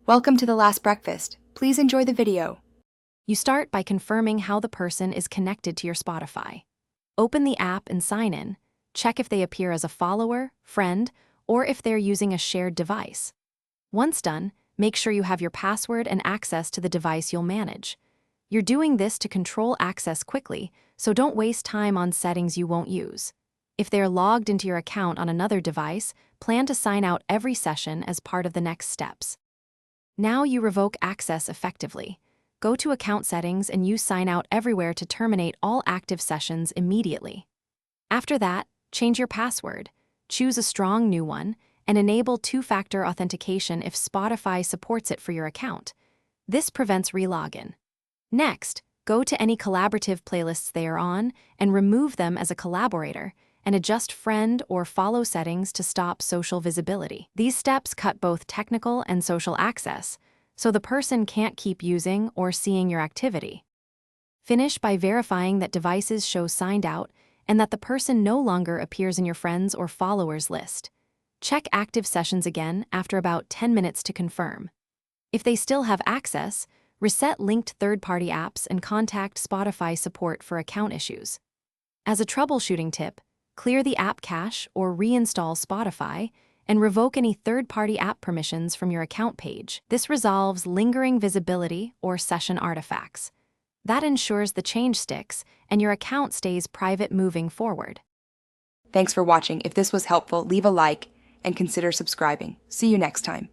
Welcome to the last breakfast. Please enjoy the video. You start by confirming how the person is connected to your Spotify. Open the app and sign in. Check if they appear as a follower, friend, or if they're using a shared device. Once done, make sure you have your password and access to the device you'll manage. You're doing this to control access quickly, so don't waste time on settings you won't use. If they're logged into your account on another device, plan to sign out every session as part of the next steps. Now you revoke access effectively. Go to Account Settings and use Sign Out Everywhere to terminate all active sessions immediately. After that, change your password, choose a strong new one, and enable two-factor authentication if Spotify supports it for your account. This prevents relogin. Next, go to any collaborative playlists they are on and remove them as a collaborator, and adjust friend or follow settings to stop social visibility. These steps cut both technical and social access, so the person can't keep using or seeing your activity. Finish by verifying that devices show signed out and that the person no longer appears in your friends or followers list. Check active sessions again after about 10 minutes to confirm. If they still have access, reset linked third-party apps and contact Spotify support for account issues. As a troubleshooting tip, clear the app cache or reinstall Spotify and revoke any third-party app permissions from your account page. This resolves lingering visibility or session artifacts. That ensures the change sticks and your account stays private moving forward. Thanks for watching. If this was helpful, leave a like and consider subscribing. See you next time.